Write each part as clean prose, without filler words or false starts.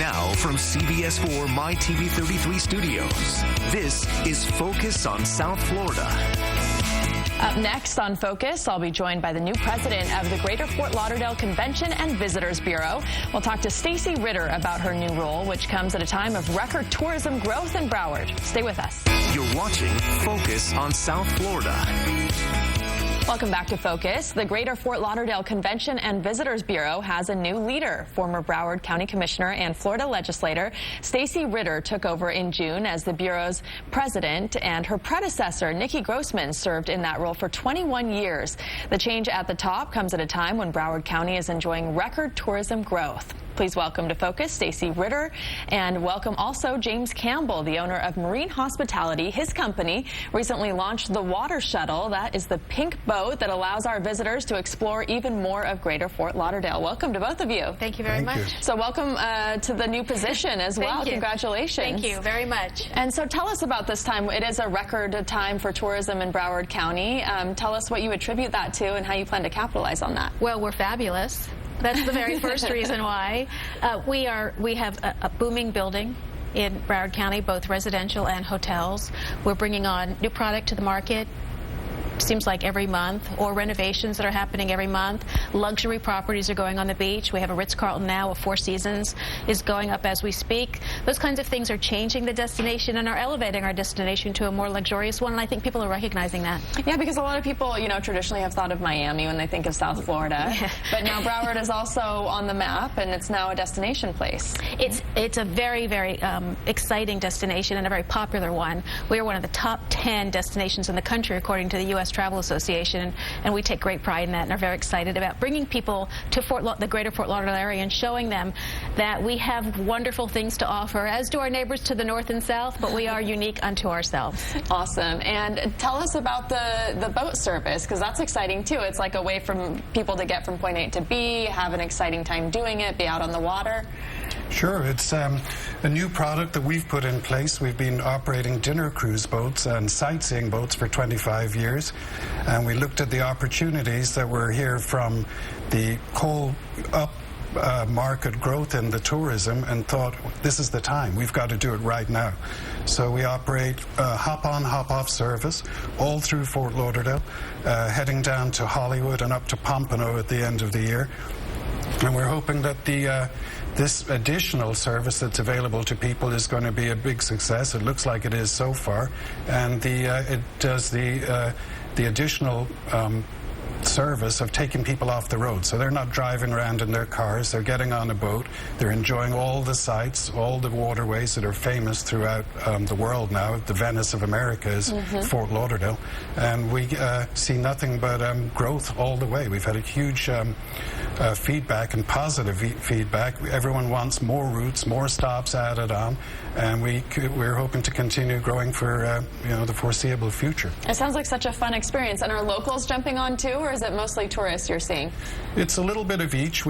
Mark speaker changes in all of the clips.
Speaker 1: Now from CBS 4 My TV 33 studios, this is Focus on South Florida.
Speaker 2: Up next on Focus, I'll be joined by the new president of the Greater Fort Lauderdale Convention and Visitors Bureau. We'll talk to Stacy Ritter about her new role, which comes at a time of record tourism growth in Broward. Stay with us.
Speaker 1: You're watching Focus on South Florida.
Speaker 2: Welcome back to Focus. The Greater Fort Lauderdale Convention and Visitors Bureau has a new leader. Former Broward County Commissioner and Florida legislator Stacy Ritter took over in June as the Bureau's president, and her predecessor, Nikki Grossman, served in that role for 21 years. The change at the top comes at a time when Broward County is enjoying record tourism growth. Please welcome to Focus Stacy Ritter, and welcome also James Campbell, the owner of Marine Hospitality. His company recently launched the Water Shuttle. That is the pink boat that allows our visitors to explore even more of Greater Fort Lauderdale. Welcome to both of you.
Speaker 3: Thank you very much.
Speaker 2: So welcome to the new position as well. Congratulations.
Speaker 3: Thank you very much.
Speaker 2: And so tell us about this time. It is a record time for tourism in Broward County. Tell us what you attribute that to and how you plan to capitalize on that.
Speaker 3: Well, we're fabulous. That's the very first reason why. We have a booming building in Broward County, both residential and hotels. We're bringing on new product to the market. Seems like every month, or renovations that are happening every month. Luxury properties are going on the beach. We have a Ritz-Carlton now, a Four Seasons is going up as we speak. Those kinds of things are changing the destination and are elevating our destination to a more luxurious one, and I think people are recognizing that.
Speaker 2: Yeah, because a lot of people, you know, traditionally have thought of Miami when they think of South Florida, but now Broward is also on the map, and it's now a destination place.
Speaker 3: It's a very, very exciting destination and a very popular one. We are one of the top 10 destinations in the country according to the U.S. Travel Association, and we take great pride in that and are very excited about bringing people to the Greater Fort Lauderdale area and showing them that we have wonderful things to offer, as do our neighbors to the north and south, but we are unique unto ourselves.
Speaker 2: Awesome. And tell us about the boat service, because that's exciting too. It's like a way for people to get from point A to B, have an exciting time doing it, be out on the water.
Speaker 4: Sure. It's a new product that we've put in place. We've been operating dinner cruise boats and sightseeing boats for 25 years, and we looked at the opportunities that were here from the whole market growth in the tourism and thought, this is the time. We've got to do it right now. So we operate hop-on, hop-off service all through Fort Lauderdale, heading down to Hollywood and up to Pompano at the end of the year. And we're hoping that this additional service that's available to people is going to be a big success. It looks like it is so far, and it does the additional service of taking people off the road. So they're not driving around in their cars, they're getting on a boat, they're enjoying all the sights, all the waterways that are famous throughout the world now. The Venice of America is Fort Lauderdale, and we see nothing but growth all the way. We've had a huge feedback and positive feedback. Everyone wants more routes, more stops added on, and we're hoping to continue growing for the foreseeable future.
Speaker 2: It sounds like such a fun experience. And are locals jumping on too, or is it mostly tourists you're seeing?
Speaker 4: It's a little bit of each.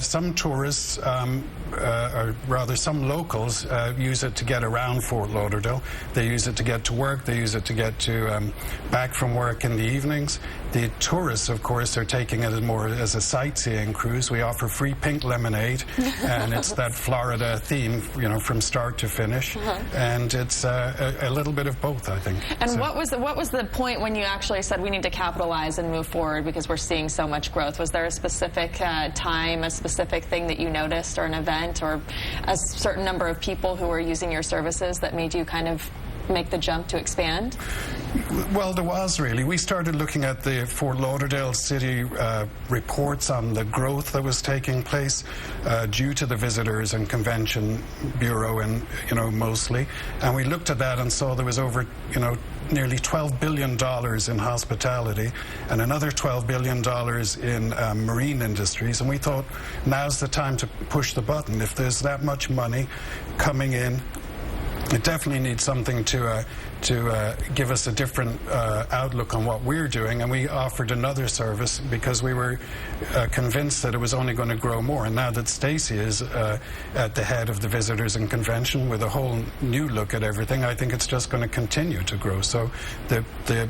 Speaker 4: Some tourists, or rather some locals, use it to get around Fort Lauderdale. They use it to get to work. They use it to get to back from work in the evenings. The tourists, of course, are taking it more as a sightseeing cruise. We offer free pink lemonade, and it's that Florida theme, from start to finish. And it's a little bit of both, I think.
Speaker 2: And so, what was the point when you actually said we need to capitalize and move forward because we're seeing so much growth? Was there a specific time, a specific thing that you noticed, or an event, or a certain number of people who were using your services that made you kind of make the jump to expand?
Speaker 4: Well, there was really. We started looking at the Fort Lauderdale City reports on the growth that was taking place due to the Visitors and Convention Bureau, and mostly. And we looked at that and saw there was over nearly $12 billion in hospitality and another $12 billion in marine industries. And we thought, now's the time to push the button. If there's that much money coming in, it definitely needs something to give us a different outlook on what we're doing, and we offered another service because we were convinced that it was only going to grow more. And now that Stacy is at the head of the Visitors and Convention with a whole new look at everything, I think it's just going to continue to grow. So the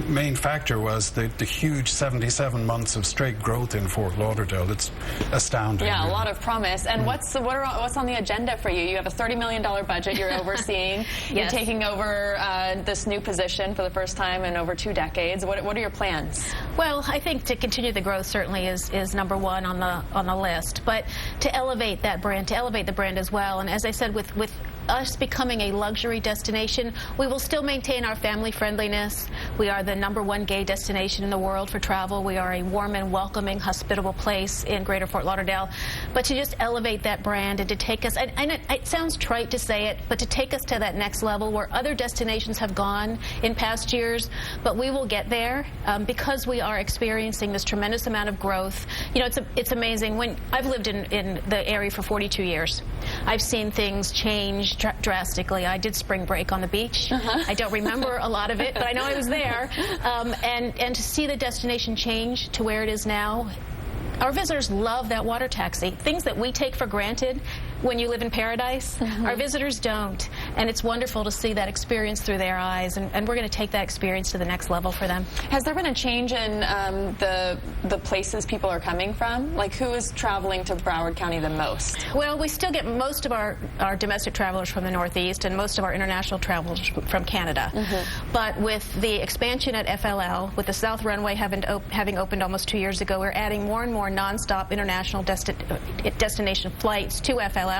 Speaker 4: main factor was the huge 77 months of straight growth in Fort Lauderdale. It's astounding.
Speaker 2: Yeah, a lot of promise. And what's on the agenda for you? You have a $30 million budget you're overseeing.
Speaker 3: Yes.
Speaker 2: You're taking over this new position for the first time in over 2 decades. What are your plans?
Speaker 3: Well, I think to continue the growth certainly is number one on the list, but to elevate that brand, to elevate the brand as well. And as I said, with us becoming a luxury destination, we will still maintain our family friendliness. We are the #1 gay destination in the world for travel. We are a warm and welcoming, hospitable place in Greater Fort Lauderdale. But to just elevate that brand and to take us, and it sounds trite to say it, but to take us to that next level where other destinations have gone in past years, but we will get there because we are experiencing this tremendous amount of growth. You know, it's amazing. When I've lived in the area for 42 years, I've seen things change drastically. I did spring break on the beach. I don't remember a lot of it, but I know I was there. And to see the destination change to where it is now, our visitors love that water taxi. Things that we take for granted when you live in paradise, our visitors don't. And it's wonderful to see that experience through their eyes, and we're going to take that experience to the next level for them.
Speaker 2: Has there been a change in the places people are coming from? Like, who is traveling to Broward County the most?
Speaker 3: Well, we still get most of our domestic travelers from the Northeast and most of our international travelers from Canada. But with the expansion at FLL, with the South Runway having opened almost 2 years ago, we're adding more and more nonstop international destination flights to FLL.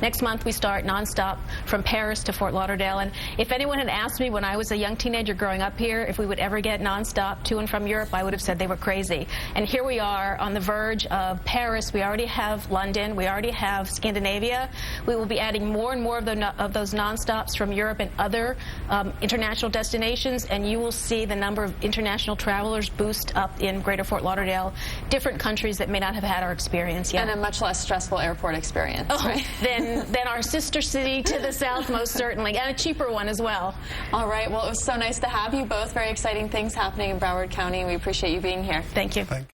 Speaker 3: Next month we start nonstop from Paris to Fort Lauderdale. And if anyone had asked me when I was a young teenager growing up here if we would ever get nonstop to and from Europe, I would have said they were crazy. And here we are on the verge of Paris. We already have London. We already have Scandinavia. We will be adding more and more of those nonstops from Europe and other international destinations, and you will see the number of international travelers boost up in Greater Fort Lauderdale, different countries that may not have had our experience yet.
Speaker 2: And a much less stressful airport experience. Right?
Speaker 3: Than our sister city to the south, most certainly, and a cheaper one as well.
Speaker 2: All right. Well, it was so nice to have you both. Very exciting things happening in Broward County. We appreciate you being here.
Speaker 3: Thank you.